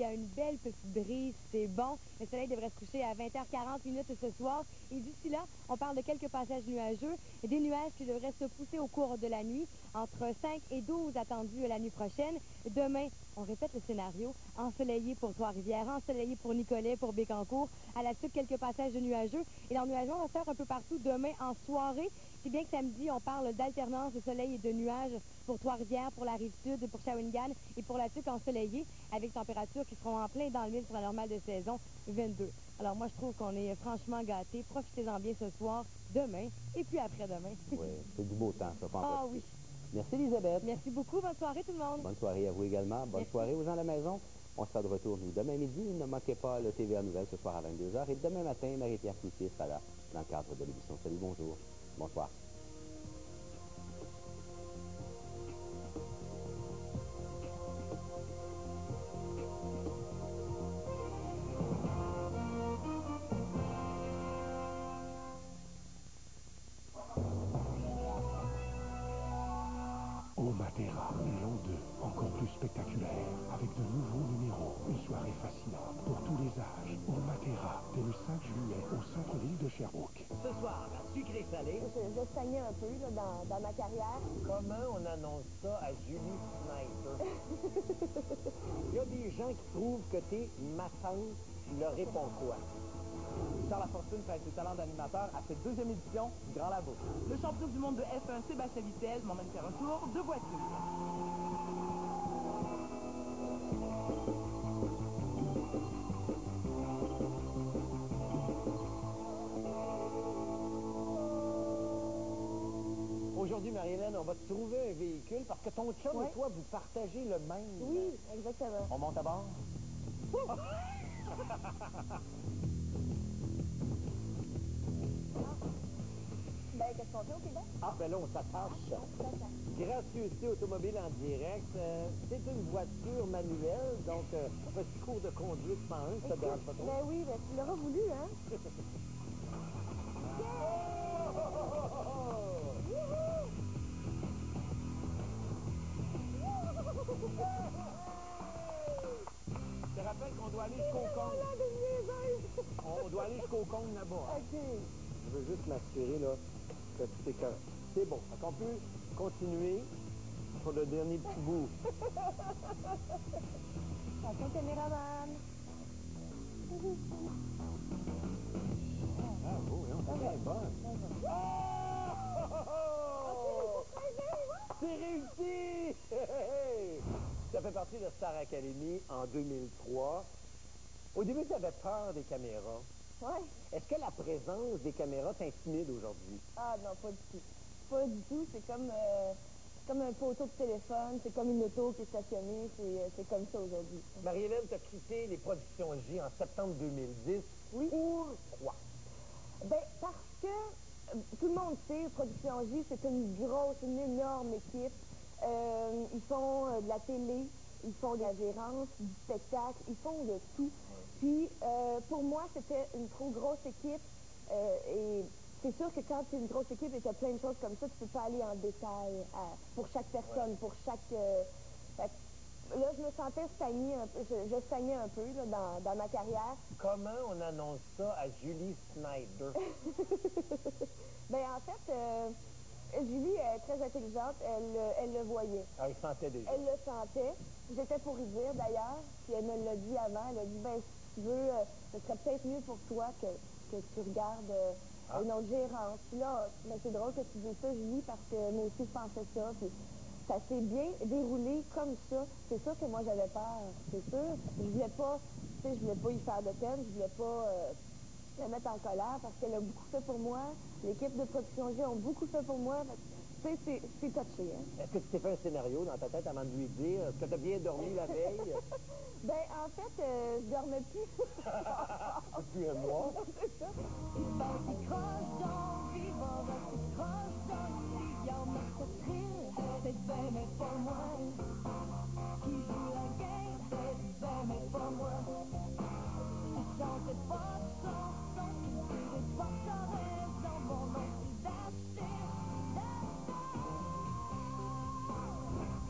a une belle petite brise, c'est bon. Le soleil devrait se coucher à 20h40 ce soir. Et d'ici là, on parle de quelques passages nuageux et des nuages qui devraient se pousser au cours de la nuit, entre 5 et 12 attendus la nuit prochaine. Demain, on répète le scénario, ensoleillé pour Trois-Rivières, ensoleillé pour Nicolet, pour Bécancour. À la suite, quelques passages de nuageux. Et l'ennuagement va se faire un peu partout demain en soirée. Si bien que samedi, on parle d'alternance de soleil et de nuages pour Trois-Rivières, pour la Rive-Sud, pour Shawinigan et pour la Tuque ensoleillée, avec températures qui seront en plein dans le mille sur la normale de saison, 22. Alors moi, je trouve qu'on est franchement gâtés. Profitez-en bien ce soir, demain et puis après-demain. Oui, c'est du beau temps, ça, fantastique. Ah oui. Merci, Elisabeth. Merci beaucoup. Bonne soirée, tout le monde. Bonne soirée à vous également. Bonne soirée aux gens à la maison. On sera de retour, nous, demain midi. Ne manquez pas le TVA Nouvelles ce soir à 22h. Et demain matin, Marie-Pierre Cloutier sera là, dans le cadre de l'émission. Salut, bonjour. Bonsoir. Au Matera, l'an 2, encore plus spectaculaire, avec de nouveaux numéros, une soirée fascinante pour tous les âges. Au Matera, dès le 5 juillet, au centre-ville de Sherbrooke. Ce soir, sucré-salé. Je stagnais un peu là, dans ma carrière. Comment on annonce ça à Julie Snyder? Il y a des gens qui trouvent que t'es ma tante, tu leur réponds quoi? Charles Lafortune fête ses talents d'animateur à cette deuxième édition du Grand Labo. Le champion du monde de F1, Sébastien Vittel, m'emmène faire un tour de voiture. Aujourd'hui, Marie-Hélène, on va te trouver un véhicule parce que ton chum et toi, vous partagez le même. Oui, exactement. On monte à bord? Ben, qu'est-ce qu'on fait au Québec? Ah, ben là, on s'attache. Gracieuseté automobile en direct. C'est une voiture manuelle, donc petit cours de conduite 101, ça te dérange pas trop? Ben oui, ben, tu l'auras voulu, hein? Je te rappelle qu'on doit aller jusqu'au compte. On doit aller jusqu'au compte là-bas. OK. Je veux juste m'assurer là, que c'est correct. C'est bon. On peut continuer pour le dernier petit bout. Attention, caméraman. Bravo, c'est bien bonne. C'est réussi! Ça fait partie de Star Academy en 2003. Au début, tu avais peur des caméras. Ouais. Est-ce que la présence des caméras t'intimide aujourd'hui? Ah non, pas du tout. Pas du tout. C'est comme un poteau de téléphone. C'est comme une auto qui est stationnée. C'est comme ça aujourd'hui. Marie-Hélène, tu as quitté les productions J en septembre 2010. Oui. Pourquoi? Ben, parce que tout le monde sait, Production J, c'est une énorme équipe. Ils font de la télé, ils font de la gérance, du spectacle, ils font de tout. Puis, pour moi, c'était une trop grosse équipe. Et c'est sûr que quand tu es une grosse équipe et tu as plein de choses comme ça, tu peux pas aller en détail pour chaque personne, pour chaque... là, je me sentais stagnée un peu, je stagnais un peu là, dans ma carrière. Comment on annonce ça à Julie Snyder? Ben, en fait, Julie est très intelligente, elle le voyait. Ah, il sentait déjà. Elle le sentait. J'étais pour y dire d'ailleurs, puis elle me l'a dit avant. Elle a dit, ben, si tu veux, ce serait peut-être mieux pour toi que tu regardes une autre gérance. Puis là, ben, c'est drôle que tu dises ça, Julie, parce que moi aussi, je pensais ça. Puis ça s'est bien déroulé comme ça. C'est sûr que moi, j'avais peur, c'est sûr. Je voulais pas, tu sais, je voulais pas y faire de peine, je voulais pas la mettre en colère parce qu'elle a beaucoup fait pour moi. L'équipe de production G ont beaucoup fait pour moi. Tu sais, c'est touché, hein? Est-ce que tu t'es fait un scénario dans ta tête avant de lui dire? Est-ce que tu as bien dormi la veille? Ben, en fait, je dormais plus. Depuis un mois? C'est ça.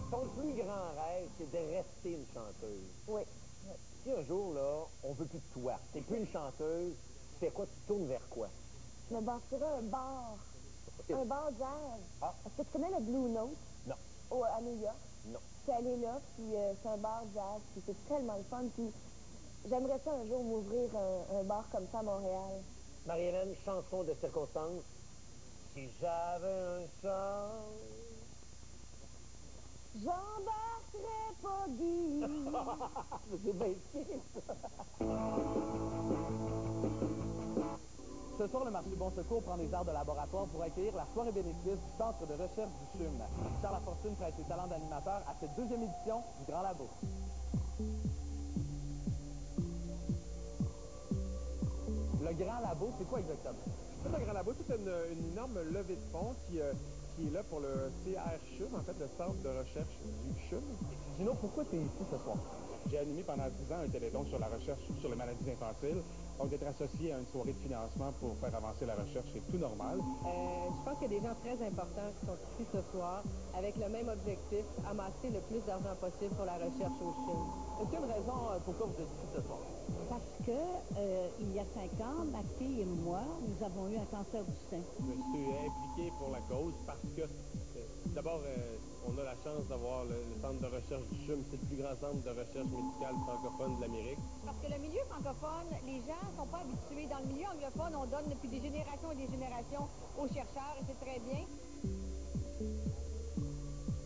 Ton plus grand rêve, c'est de rester une chanteuse. Oui. si un jour, là, on veut plus de toi, t'es plus une chanteuse, tu fais quoi? Tu te tournes vers quoi? Je me bâtirais un bar. Un bar jazz. Ah. Est-ce que tu connais le Blue Note? Non. À New York? Non. Je suis allée là, puis c'est un bar jazz, puis c'est tellement le fun. Puis j'aimerais ça un jour m'ouvrir un bar comme ça à Montréal. Marie-Hélène, chanson de circonstance. Si j'avais un chant... J'embarquerais pas Guy. C'est bien chic, ça. Ce soir, le marché Bon Secours prend des arts de laboratoire pour accueillir la soirée bénéfice du Centre de recherche du CHUM. Charles Lafortune prête ses talents d'animateur à cette deuxième édition du Grand Labo. Le Grand Labo, c'est quoi exactement? En fait, le Grand Labo, c'est une énorme levée de fonds qui est là pour le CR-CHUM, en fait, le Centre de recherche du CHUM. Gino, pourquoi tu es ici ce soir? J'ai animé pendant 10 ans un téléthon sur la recherche sur les maladies infantiles. Donc, d'être associé à une soirée de financement pour faire avancer la recherche, c'est tout normal. Je pense qu'il y a des gens très importants qui sont ici ce soir avec le même objectif, amasser le plus d'argent possible pour la recherche au CHUM. Est-ce qu'il y a une raison pourquoi vous êtes ici ce soir? Parce que, il y a 5 ans, ma fille et moi, nous avons eu un cancer du sein. Je me suis impliqué pour la cause parce que, d'abord, on a la chance d'avoir le centre de recherche du CHUM. C'est le plus grand centre de recherche médicale francophone de l'Amérique. Parce que le milieu francophone, les gens ne sont pas habitués. Dans le milieu anglophone, on donne depuis des générations et des générations aux chercheurs, et c'est très bien.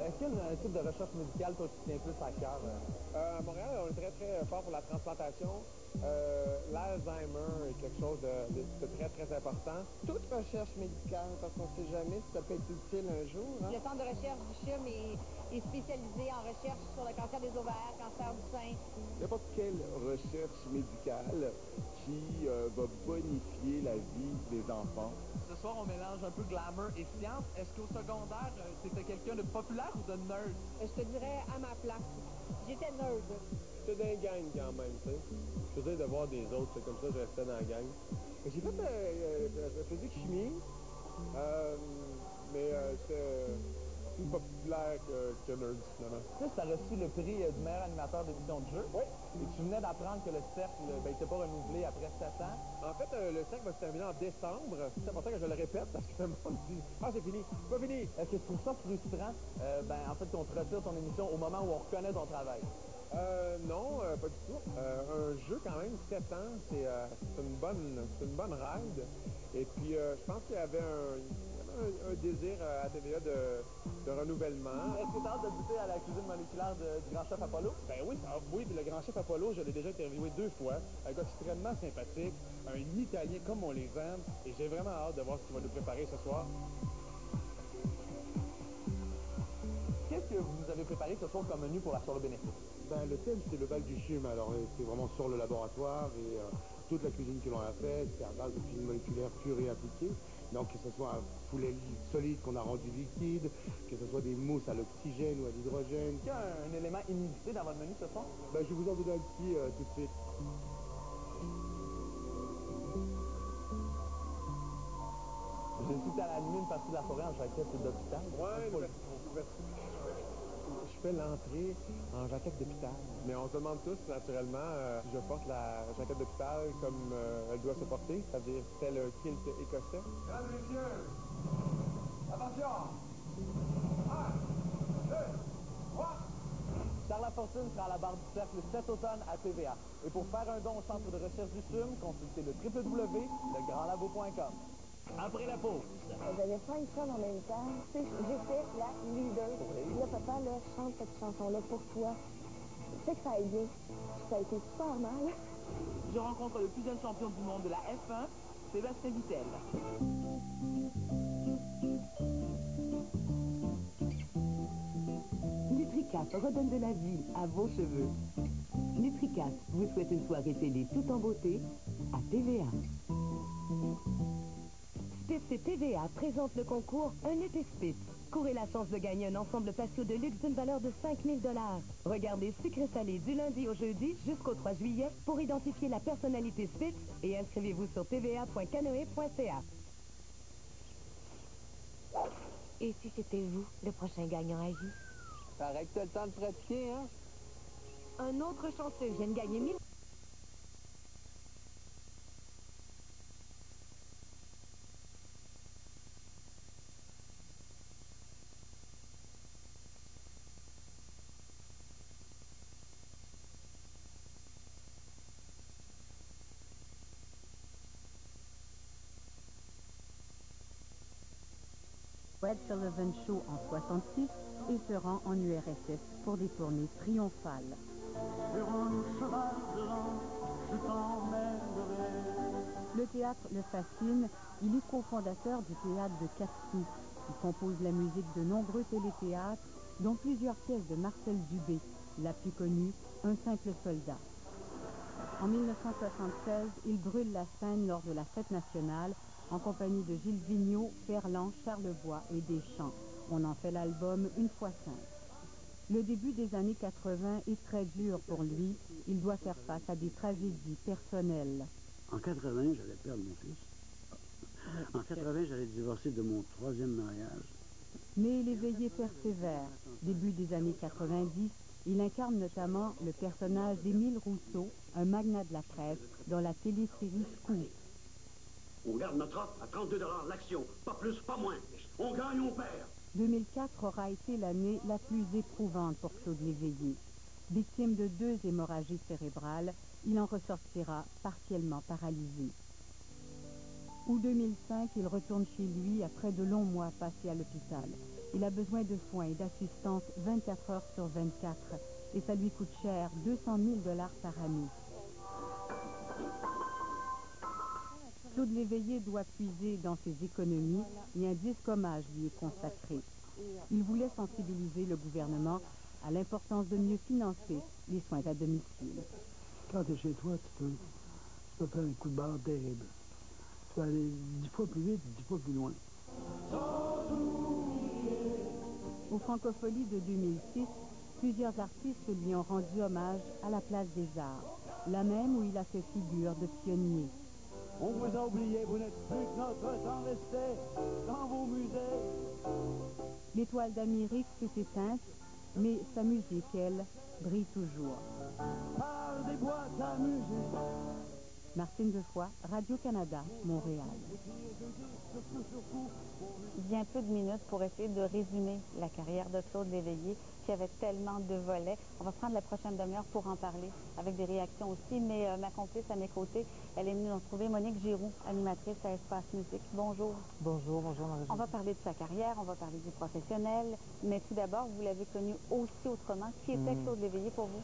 Est-ce qu'il y a un type de recherche médicale, toi, qui tient plus à cœur? À Montréal, on est très, très fort pour la transplantation. L'Alzheimer est quelque chose de très, très important. Toute recherche médicale, parce qu'on ne sait jamais si ça peut être utile un jour. Hein? Le centre de recherche du CHUM est spécialisé en recherche sur le cancer des ovaires, cancer du sein. N'importe quelle recherche médicale qui va bonifier la vie des enfants. Ce soir, on mélange un peu glamour et science. Est-ce qu'au secondaire, c'était quelqu'un de populaire ou de nerd? Je te dirais à ma place. J'étais nerd. J'étais dans la gang quand même, tu sais. Je faisais de voir des autres, c'est comme ça que je restais dans la gang. J'ai fait physique chimie, mais c'était plus populaire que nerd, finalement. Tu sais, tu as reçu le prix du meilleur animateur d'émission de jeu. Oui. Et tu venais d'apprendre que le cercle n'était pas renouvelé après 7 ans. En fait, le cercle va se terminer en décembre. C'est important que je le répète parce que le monde dit « Ah, c'est fini, c'est pas fini! » Est-ce que tu trouves ça frustrant, en fait, qu'on te retire ton émission au moment où on reconnaît ton travail? Non, pas du tout. Un jeu, quand même, 7 ans, c'est une bonne ride. Et puis, je pense qu'il y avait un désir à TVA de renouvellement. Est-ce que tu as hâte de goûter à la cuisine moléculaire du grand chef Apollo? Ben oui, oui, puis le grand chef Apollo, je l'ai déjà interviewé 2 fois. Un gars extrêmement sympathique, un Italien comme on les aime. Et j'ai vraiment hâte de voir ce qu'il va nous préparer ce soir. Qu'est-ce que vous avez préparé ce soir comme menu pour la soirée bénéfice? Ben, le thème, c'est le bal du CHUM. Alors, c'est vraiment sur le laboratoire et toute la cuisine que l'on a faite, c'est à base de cuisine moléculaire pure et appliquée. Donc, que ce soit un poulet solide qu'on a rendu liquide, que ce soit des mousses à l'oxygène ou à l'hydrogène. Est-ce qu'il y a un élément inusité dans votre menu ce soir? Ben, je vais vous en donner un petit tout de suite. J'ai su que tu allais animer une partie de la soirée en jaquette d'hôpital. Ouais, je fais l'entrée en jaquette d'hôpital. Mais on se demande tous, naturellement, si je porte la jaquette d'hôpital comme elle doit se porter, c'est-à-dire tel un kilt écossais. Mesdames et messieurs, attention! 1, 2, 3. Charles Lafortune sera à la barre du cercle cet automne à TVA. Et pour faire un don au centre de recherche du CHUM, consultez le www.legrandlabo.com. Après la pause. J'avais 5 femmes en même temps. Tu sais, j'étais la leader. Là, papa, là, chante cette chanson-là pour toi. Je sais que ça a aidé. Ça a été super mal. Je rencontre le plus jeune champion du monde de la F1, Sébastien Vittel. NutriCast redonne de la vie à vos cheveux. NutriCast vous souhaite une soirée télé tout en beauté à TVA. Spitz et TVA présente le concours Un été Spitz. Courez la chance de gagner un ensemble patio de luxe d'une valeur de 5 000 $. Regardez Sucré Salé du lundi au jeudi jusqu'au 3 juillet pour identifier la personnalité Spitz et inscrivez-vous sur tva.canoe.ca. Et si c'était vous, le prochain gagnant à vie? Paraît que t'as le temps de pratiquer, hein? Un autre chanceux vient de gagner 1000 Ed Sullivan Show en 66 et se rend en URSS pour des tournées triomphales. Sur un cheval blanc, je t'emmènerai. Le théâtre le fascine. Il est cofondateur du théâtre de Cassou. Il compose la musique de nombreux téléthéâtres, dont plusieurs pièces de Marcel Dubé, la plus connue, Un simple soldat. En 1976, il brûle la scène lors de la fête nationale en compagnie de Gilles Vigneault, Ferland, Charlebois et Deschamps. On en fait l'album Une fois simple. Le début des années 80 est très dur pour lui. Il doit faire face à des tragédies personnelles. En 80, j'allais perdre mon fils. En 80, j'allais divorcer de mon 3e mariage. Mais l'éveillé persévère. Début des années 90, il incarne notamment le personnage d'Émile Rousseau, un magnat de la presse, dans la télésérie Scoop. On garde notre offre à 32 $ l'action. Pas plus, pas moins. On gagne, on perd. 2004 aura été l'année la plus éprouvante pour Claude Léveillé. Victime de 2 hémorragies cérébrales, il en ressortira partiellement paralysé. Août 2005, il retourne chez lui après de longs mois passés à l'hôpital. Il a besoin de soins et d'assistance 24 heures sur 24 et ça lui coûte cher, 200 000 $ par année. Claude Léveillé doit puiser dans ses économies et un disque hommage lui est consacré. Il voulait sensibiliser le gouvernement à l'importance de mieux financer les soins à domicile. Quand tu es chez toi, tu peux faire un coup de barre terrible. Tu peux aller 10 fois plus vite, 10 fois plus loin. Au Francofolie de 2006, plusieurs artistes lui ont rendu hommage à la Place des Arts, la même où il a fait figure de pionnier. On vous a oublié, vous n'êtes plus que notre temps restait dans vos musées. L'étoile d'Amérique s'est éteinte, mais sa musique, elle, brille toujours. Parle des boîtes à musique. Martine Defoy, Radio-Canada, Montréal. Bien peu de minutes pour essayer de résumer la carrière de Claude Léveillé, qui avait tellement de volets. On va prendre la prochaine demi-heure pour en parler, avec des réactions aussi, mais ma complice à mes côtés, elle est venue nous trouver, Monique Giroux, animatrice à Espace Musique. Bonjour. Bonjour, bonjour Marie. On va parler de sa carrière, on va parler du professionnel, mais tout d'abord, vous l'avez connu aussi autrement. Qui était Claude Léveillé pour vous?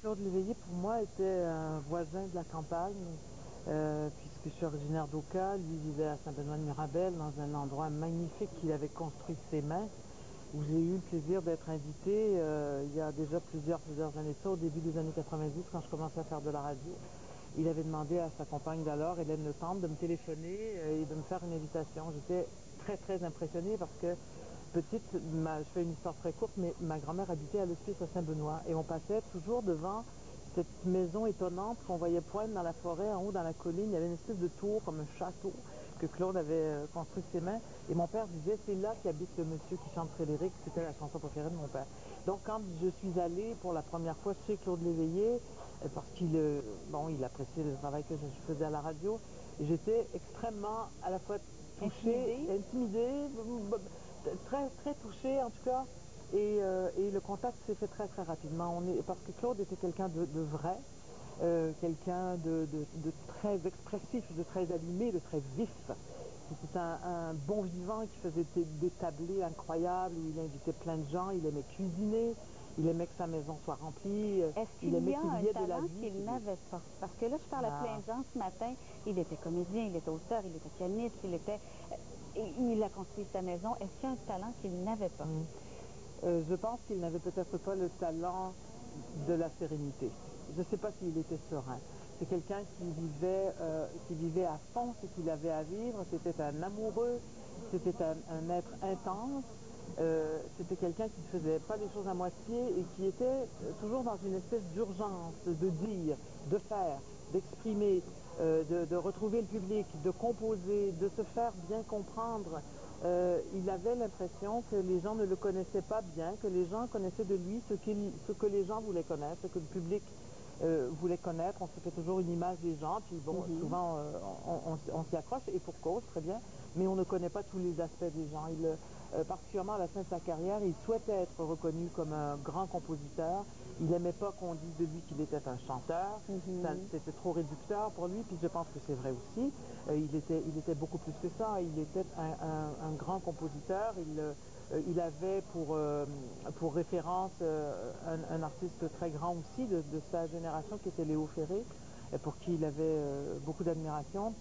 Claude Léveillé, pour moi, était un voisin de la campagne, puisque je suis originaire d'Oka. Lui vivait à Saint-Benoît-de-Mirabel, dans un endroit magnifique qu'il avait construit de ses mains, où j'ai eu le plaisir d'être invité il y a déjà plusieurs années de ça, au début des années 90, quand je commençais à faire de la radio. Il avait demandé à sa compagne d'alors, Hélène Le Temple, de me téléphoner et de me faire une invitation. J'étais très, très impressionnée parce que petite, je fais une histoire très courte, mais ma grand-mère habitait à l'hospice à Saint-Benoît et on passait toujours devant cette maison étonnante qu'on voyait poindre dans la forêt, en haut dans la colline. Il y avait une espèce de tour, comme un château, que Claude avait construit de ses mains. Et mon père disait, c'est là qu'habite le monsieur qui chante Frédéric. C'était la chanson préférée de mon père. Donc quand je suis allée pour la première fois chez Claude Léveillé, parce qu'il appréciait le travail que je faisais à la radio, j'étais extrêmement à la fois touchée, intimidée, très, très touchée en tout cas. Et le contact s'est fait très très rapidement. Parce que Claude était quelqu'un de vrai, quelqu'un de très expressif, de très allumé, de très vif. C'était un bon vivant qui faisait des tablés incroyables, où il invitait plein de gens, il aimait cuisiner, il aimait que sa maison soit remplie, il aimait qu'il y ait de la vie. Est-ce qu'il y a un talent qu'il n'avait pas? Parce que là, je parle à plein de gens ce matin, il était comédien, il était auteur, il était pianiste, il a construit sa maison. Est-ce qu'il y a un talent qu'il n'avait pas? Je pense qu'il n'avait peut-être pas le talent de la sérénité. Je ne sais pas s'il était serein. C'est quelqu'un qui vivait à fond ce qu'il avait à vivre. C'était un amoureux, c'était un être intense. C'était quelqu'un qui ne faisait pas les choses à moitié et qui était toujours dans une espèce d'urgence de dire, de faire, d'exprimer, de retrouver le public, de composer, de se faire bien comprendre. Il avait l'impression que les gens ne le connaissaient pas bien, que les gens connaissaient de lui ce que les gens voulaient connaître, ce que le public voulait connaître. On se fait toujours une image des gens, puis bon, souvent on s'y accroche, et pour cause, très bien, mais on ne connaît pas tous les aspects des gens. Particulièrement à la fin de sa carrière, il souhaitait être reconnu comme un grand compositeur, Il n'aimait pas qu'on dise de lui qu'il était un chanteur. C'était trop réducteur pour lui, puis je pense que c'est vrai aussi. Il était beaucoup plus que ça. Il était un grand compositeur. Il avait pour référence un artiste très grand aussi de sa génération qui était Léo Ferré, pour qui il avait beaucoup d'admiration.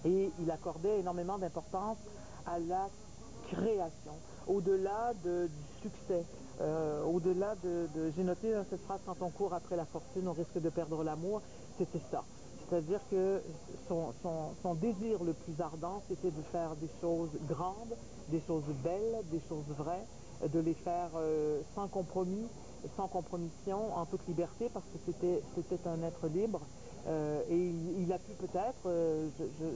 Et il accordait énormément d'importance à la création, au-delà du succès. Au-delà j'ai noté dans cette phrase, quand on court après la fortune, on risque de perdre l'amour, c'était ça. C'est-à-dire que son désir le plus ardent, c'était de faire des choses grandes, des choses belles, des choses vraies, de les faire sans compromis, sans compromission, en toute liberté, parce que c'était un être libre. Et il a pu peut-être,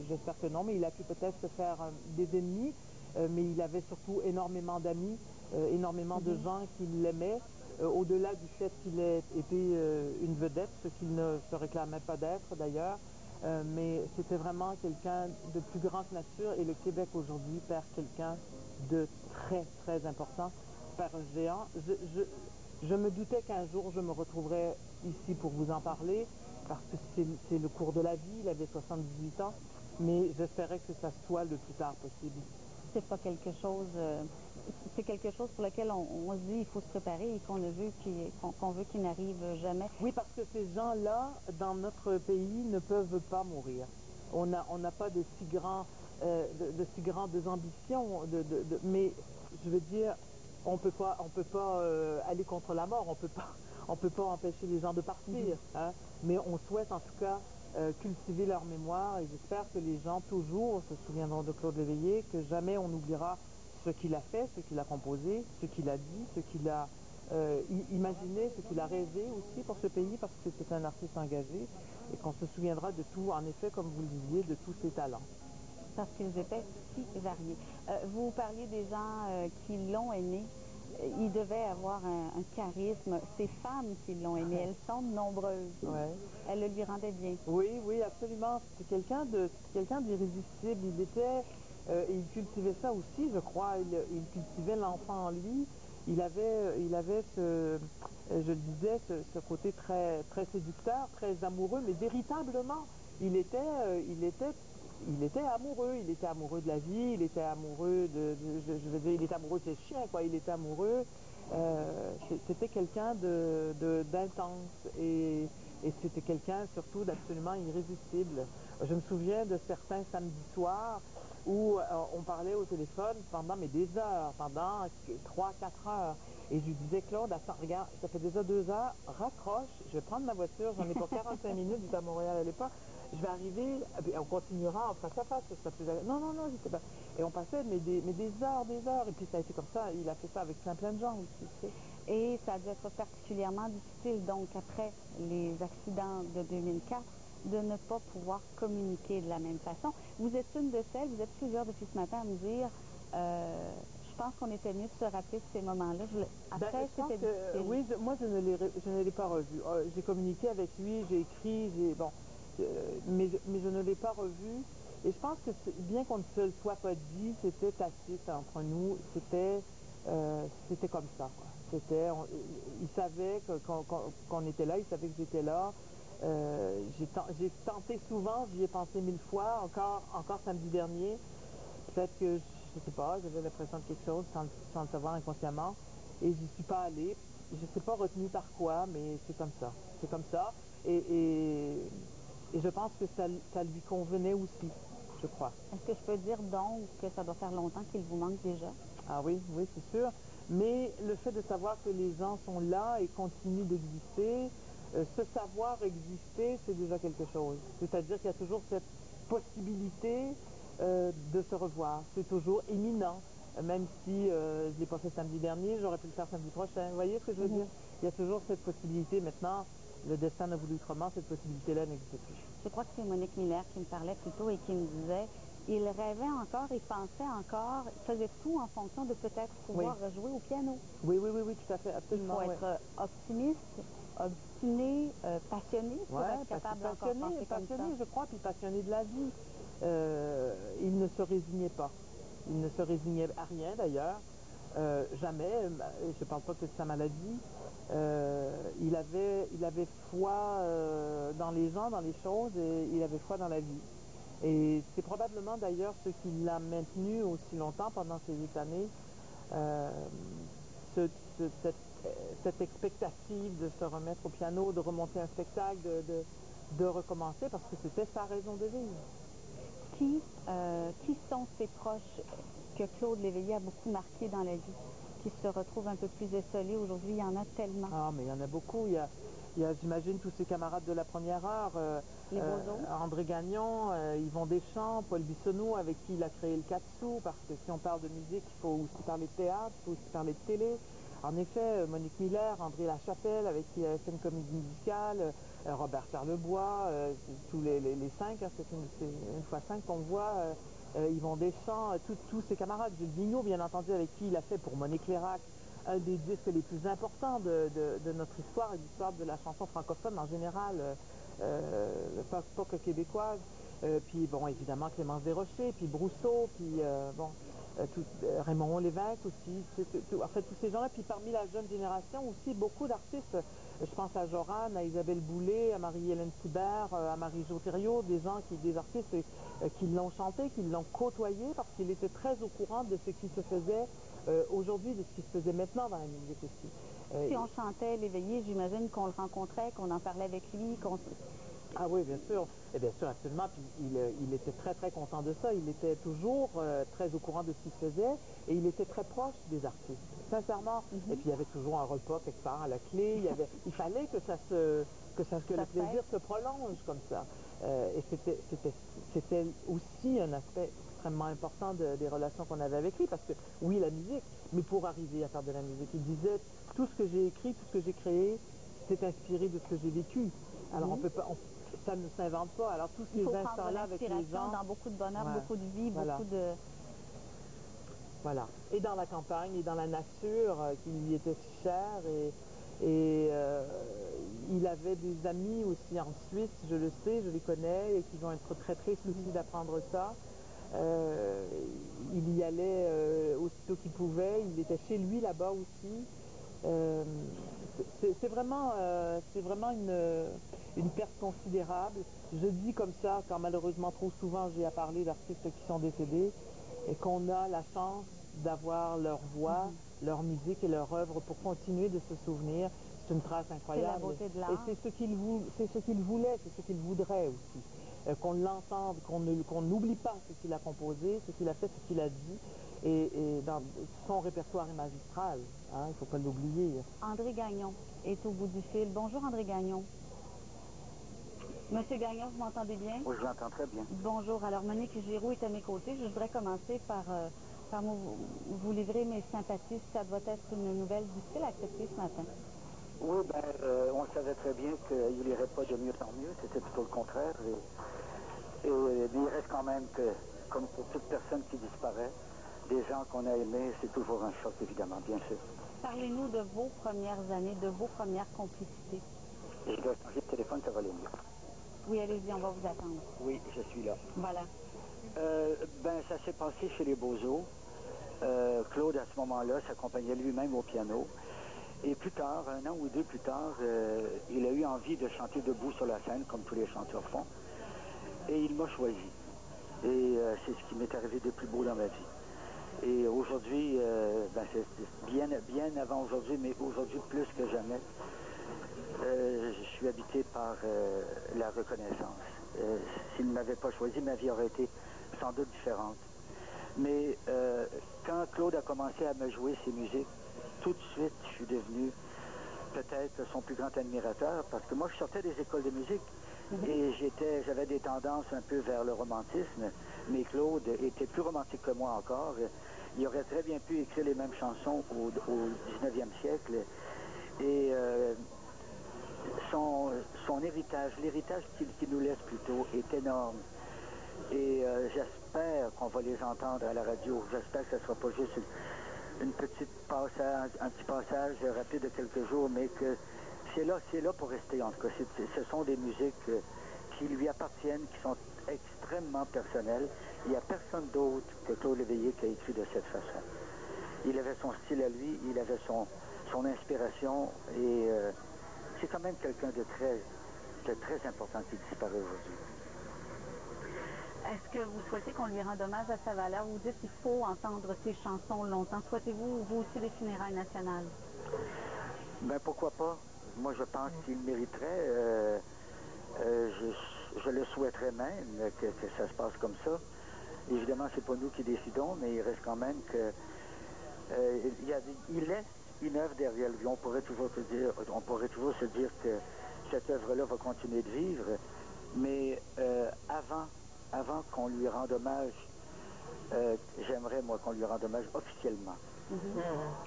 j'espère que non, mais il a pu peut-être se faire des ennemis, mais il avait surtout énormément d'amis, énormément de gens qui l'aimaient, au-delà du fait qu'il ait été une vedette, ce qu'il ne se réclamait pas d'être d'ailleurs, mais c'était vraiment quelqu'un de plus grand que nature, et le Québec aujourd'hui perd quelqu'un de très, très important, perd un géant. Je me doutais qu'un jour je me retrouverais ici pour vous en parler, parce que c'est le cours de la vie, il avait 78 ans, mais j'espérais que ça soit le plus tard possible. C'est pas quelque chose, c'est quelque chose pour lequel on se dit il faut se préparer et qu'on veut qu'il n'arrive jamais. Oui, parce que ces gens-là, dans notre pays, ne peuvent pas mourir. On n'a pas de si grandes ambitions, mais je veux dire, on peut pas aller contre la mort, on peut pas empêcher les gens de partir, hein, mais on souhaite en tout cas cultiver leur mémoire, et j'espère que les gens toujours se souviendront de Claude Léveillé, que jamais on oubliera ce qu'il a fait, ce qu'il a composé, ce qu'il a dit, ce qu'il a imaginé, ce qu'il a rêvé aussi pour ce pays, parce que c'était un artiste engagé, et qu'on se souviendra de tout, en effet, comme vous le disiez, de tous ses talents. Parce qu'ils étaient si variés. Vous parliez des gens qui l'ont aimé. Il devait avoir un charisme. Ces femmes qui l'ont aimé, elles sont nombreuses. Ouais. Elles le lui rendaient bien. Oui, oui, absolument. C'était quelqu'un d'irrésistible. Il cultivait ça aussi, je crois. Il cultivait l'enfant en lui. Il avait je le disais, ce côté très, très séducteur, très amoureux, mais véritablement, il était amoureux. Il était amoureux de la vie, il était amoureux je veux dire, il était amoureux de ses chiens, quoi. Il était amoureux. C'était quelqu'un d'intense et c'était quelqu'un surtout d'absolument irrésistible. Je me souviens de certains samedis soirs où on parlait au téléphone pendant des heures, pendant 3-4 heures. Et je lui disais, Claude, attends, regarde, ça fait déjà 2 heures, raccroche, je vais prendre ma voiture, j'en ai pour 45 minutes, j'étais à Montréal à l'époque, je vais arriver, et on continuera en face à face, ça plus... Non, j'étais pas... Et on passait des heures, et puis ça a été comme ça, il a fait ça avec plein de gens aussi, tu sais. Et ça a dû être particulièrement difficile, donc, après les accidents de 2004, de ne pas pouvoir communiquer de la même façon. Vous êtes une de celles, vous êtes plusieurs depuis ce matin à me dire, je pense qu'on était mieux de se rappeler de ces moments-là. Après, c'était difficile. Oui, moi je ne l'ai pas revu. J'ai communiqué avec lui, j'ai écrit, mais je ne l'ai pas revu. Et je pense que bien qu'on ne se le soit pas dit, c'était tacite entre nous, c'était comme ça, quoi. Il savait qu'on était là, il savait que j'étais là. J'ai tenté souvent, j'y ai pensé 1000 fois, encore samedi dernier. Peut-être que, je sais pas, j'avais l'impression de quelque chose sans le savoir inconsciemment. Et j'y suis pas allée. Je sais pas retenu par quoi, mais c'est comme ça. C'est comme ça. Et je pense que ça lui convenait aussi, je crois. Est-ce que je peux dire donc que ça doit faire longtemps qu'il vous manque déjà? Ah oui, c'est sûr. Mais le fait de savoir que les gens sont là et continuent d'exister, ce savoir exister, c'est déjà quelque chose. C'est-à-dire qu'il y a toujours cette possibilité de se revoir. C'est toujours imminent. Même si je ne l'ai pas fait samedi dernier, j'aurais pu le faire samedi prochain. Vous voyez ce que je veux dire? Il y a toujours cette possibilité. Maintenant, le destin a voulu autrement, cette possibilité-là n'existe plus. Je crois que c'est Monique Miller qui me parlait plus tôt et qui me disait il rêvait encore, il pensait encore, il faisait tout en fonction de peut-être pouvoir rejouer au piano. Oui, tout à fait, absolument. Il faut être optimiste, obstiné, passionné pour être capable d'encore penser comme ça. Je crois, puis passionné de la vie. Il ne se résignait pas. Il ne se résignait à rien d'ailleurs. Jamais. Je ne parle pas que de sa maladie. il avait foi dans les gens, dans les choses, et il avait foi dans la vie. Et c'est probablement d'ailleurs ce qui l'a maintenu aussi longtemps pendant ces 8 années, cette expectative de se remettre au piano, de remonter un spectacle, de recommencer, parce que c'était sa raison de vivre. Qui sont ces proches que Claude Léveillé a beaucoup marqué dans la vie, qui se retrouvent un peu plus esselés aujourd'hui? Il y en a tellement. Ah, mais il y en a beaucoup. Il y a j'imagine, tous ses camarades de la première heure. André Gagnon, Yvon Deschamps, Paul Bissonneau, avec qui il a créé le 4 sous, parce que si on parle de musique, il faut aussi parler de théâtre, il faut aussi parler de télé. En effet, Monique Miller, André Lachapelle, avec qui il a fait une comédie musicale, Robert Charlebois, tous les 5, hein, c'est une fois 5 qu'on voit, Yvon Deschamps, tous ses camarades, Gilles Vigneault, bien entendu, avec qui il a fait pour Monique Lérac un des disques les plus importants de notre histoire et de l'histoire de la chanson francophone en général, pas que québécoise. Puis bon, évidemment Clémence Desrochers, puis Brousseau, puis Raymond Lévesque aussi, en fait tous ces gens-là. Puis parmi la jeune génération aussi, beaucoup d'artistes, je pense à Joran, à Isabelle Boulay, à Marie-Hélène Thibert, à Marie-Jo Thériault, des artistes qui l'ont chanté, qui l'ont côtoyé, parce qu'il était très au courant de ce qui se faisait aujourd'hui, de ce qui se faisait maintenant dans la musique aussi. Si on chantait Léveillé, j'imagine qu'on le rencontrait, qu'on en parlait avec lui, Ah oui, bien sûr. Et bien sûr, absolument. Puis il était très, très content de ça. Il était toujours très au courant de ce qui se faisait et il était très proche des artistes, sincèrement. Et puis il y avait toujours un repas quelque part à la clé. Il fallait que le plaisir se prolonge comme ça. Et c'était aussi un aspect extrêmement important des relations qu'on avait avec lui, parce que oui, la musique, mais pour arriver à faire de la musique, il disait tout ce que j'ai écrit, tout ce que j'ai créé, c'est inspiré de ce que j'ai vécu. Alors on peut pas, ça ne s'invente pas. Alors tous ces instants-là avec les gens, dans beaucoup de bonheur, beaucoup de vie, beaucoup de... Voilà. Et dans la campagne, et dans la nature, qui lui était si chère, et il avait des amis aussi en Suisse, je le sais, je les connais, et qui vont être très tristes aussi d'apprendre ça. Il y allait aussitôt qu'il pouvait, il était chez lui là-bas aussi. C'est vraiment une perte considérable. Je dis comme ça, car malheureusement trop souvent j'ai à parler d'artistes qui sont décédés, et qu'on a la chance d'avoir leur voix, leur musique et leur œuvre pour continuer de se souvenir. C'est une trace incroyable. C'est la beauté de l'art. Et c'est ce qu'il voulait, c'est ce qu'il voudrait aussi. Qu'on l'entende, qu'on n'oublie pas ce qu'il a composé, ce qu'il a fait, ce qu'il a dit. Et dans son répertoire est magistral, hein, il ne faut pas l'oublier. André Gagnon est au bout du fil. Bonjour André Gagnon. Monsieur Gagnon, vous m'entendez bien? Oui, je l'entends très bien. Bonjour. Alors Monique Giroux est à mes côtés. Je voudrais commencer par vous livrer mes sympathies. Ça doit être une nouvelle difficile à accepter ce matin. Oui, on savait très bien qu'il n'irait pas de mieux en mieux. C'était plutôt le contraire. Mais il reste quand même que, comme pour toute personne qui disparaît, des gens qu'on a aimés, c'est toujours un choc, évidemment, bien sûr. Parlez-nous de vos premières années, de vos premières complicités. Et je dois changer de téléphone, ça va aller mieux. Oui, allez-y, on va vous attendre. Oui, je suis là. Voilà. Ça s'est passé chez les Beaux-Eaux. Claude, à ce moment-là, s'accompagnait lui-même au piano. Et plus tard, 1 an ou 2 plus tard, il a eu envie de chanter debout sur la scène, comme tous les chanteurs font. Et il m'a choisi. Et c'est ce qui m'est arrivé de plus beau dans ma vie. Et aujourd'hui, c'est bien avant aujourd'hui, mais aujourd'hui plus que jamais, je suis habité par la reconnaissance. S'il ne m'avait pas choisi, ma vie aurait été sans doute différente. Mais quand Claude a commencé à me jouer ses musiques, tout de suite, je suis devenu peut-être son plus grand admirateur, parce que moi, je sortais des écoles de musique et j'avais des tendances un peu vers le romantisme, mais Claude était plus romantique que moi encore. Il aurait très bien pu écrire les mêmes chansons au 19e siècle. Et son héritage, l'héritage qu'il nous laisse plutôt, est énorme. Et j'espère qu'on va les entendre à la radio. J'espère que ce ne sera pas juste un petit passage rapide de quelques jours, mais que c'est là pour rester, en tout cas. Ce sont des musiques qui lui appartiennent, qui sont extrêmement personnelles. Il n'y a personne d'autre que Claude Léveillé qui a écrit de cette façon. Il avait son style à lui, il avait son inspiration, et même quelqu'un de très important qui disparaît aujourd'hui. Est-ce que vous souhaitez qu'on lui rende hommage à sa valeur? Vous dites qu'il faut entendre ses chansons longtemps. Souhaitez-vous, vous aussi, des funérailles nationales? Ben pourquoi pas? Moi, je pense qu'il mériterait. Je le souhaiterais même que ça se passe comme ça. Évidemment, c'est pas nous qui décidons, mais il reste quand même que il laisse une œuvre derrière lui. On pourrait toujours se dire que cette œuvre-là va continuer de vivre, mais avant qu'on lui rende hommage, j'aimerais, moi, qu'on lui rende hommage officiellement.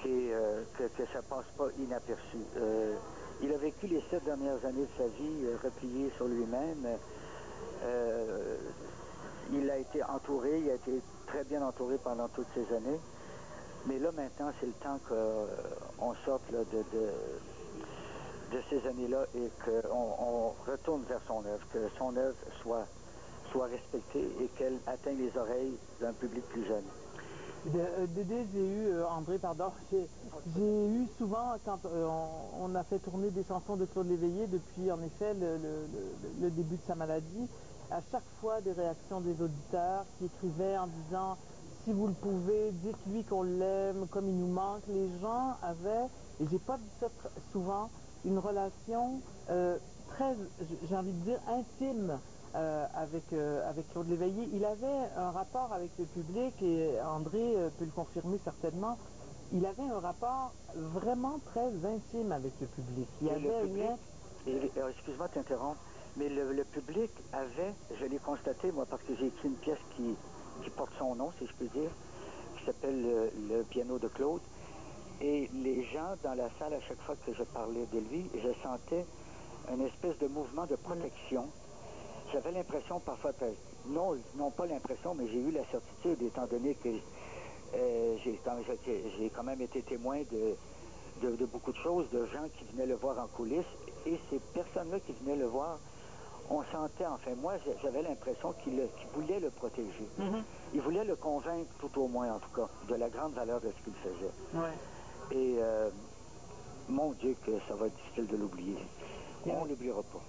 Que ça passe pas inaperçu. Il a vécu les 7 dernières années de sa vie replié sur lui-même. Il a été entouré, il a été très bien entouré pendant toutes ces années. Mais là, maintenant, c'est le temps qu'on sorte là, de ces années-là et qu'on retourne vers son œuvre, que son œuvre soit respectée et qu'elle atteigne les oreilles d'un public plus jeune. Dédé, André, pardon, j'ai eu souvent, quand on a fait tourner des chansons de Claude Léveillé depuis, en effet, le début de sa maladie, à chaque fois des réactions des auditeurs qui écrivaient en disant « Si vous le pouvez, dites-lui qu'on l'aime, comme il nous manque ». Les gens avaient, et j'ai pas dit ça souvent, une relation très, j'ai envie de dire, intime avec Claude Léveillé. Il avait un rapport avec le public, et André peut le confirmer certainement, il avait un rapport vraiment très intime avec le public. Il y avait un lien... Excuse-moi de t'interrompre, mais le public avait, je l'ai constaté moi, parce que j'ai écrit une pièce qui porte son nom, si je peux dire, qui s'appelle le piano de Claude, et les gens dans la salle, à chaque fois que je parlais de lui, je sentais une espèce de mouvement de protection. J'avais l'impression parfois, non pas l'impression, mais j'ai eu la certitude, étant donné que j'ai quand même été témoin de beaucoup de choses, de gens qui venaient le voir en coulisses, et ces personnes-là qui venaient le voir, on sentait, enfin moi, j'avais l'impression qu'il voulait le protéger. Il voulait le convaincre, tout au moins en tout cas, de la grande valeur de ce qu'il faisait. Et mon Dieu, que ça va être difficile de l'oublier. On ne l'oubliera pas.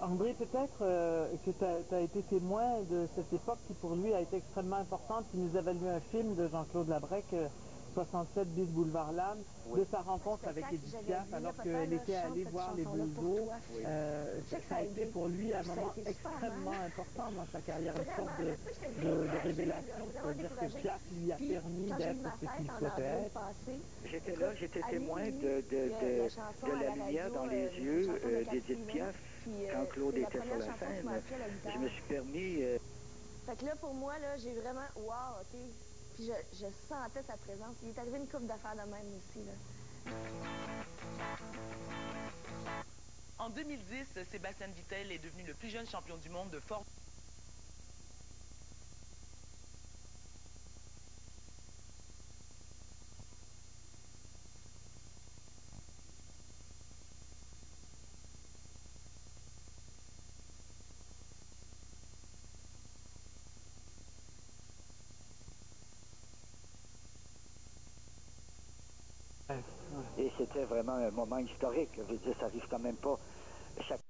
André, peut-être que tu as été témoin de cette époque qui pour lui a été extrêmement importante. Il nous avait lu un film de Jean-Claude Labrec, 67 bis boulevard Lannes, de sa rencontre avec Edith Piaf alors qu'elle était allée voir les Beaux-Eaux. Ça a été pour lui un moment extrêmement important dans sa carrière, une sorte de révélation. C'est-à-dire que Piaf lui a permis d'être ce qu'il souhaitait être. J'étais là, j'étais témoin de la lumière dans les yeux d'Edith Piaf quand Claude était sur la scène. Je me suis permis... Fait que là, pour moi, là, j'ai vraiment... Wow, OK. Puis je sentais sa présence. Il est arrivé une couple d'affaires de même aussi, là. En 2010, Sébastien Vittel est devenu le plus jeune champion du monde de Fort. Et c'était vraiment un moment historique. Je veux dire, ça arrive quand même pas chaque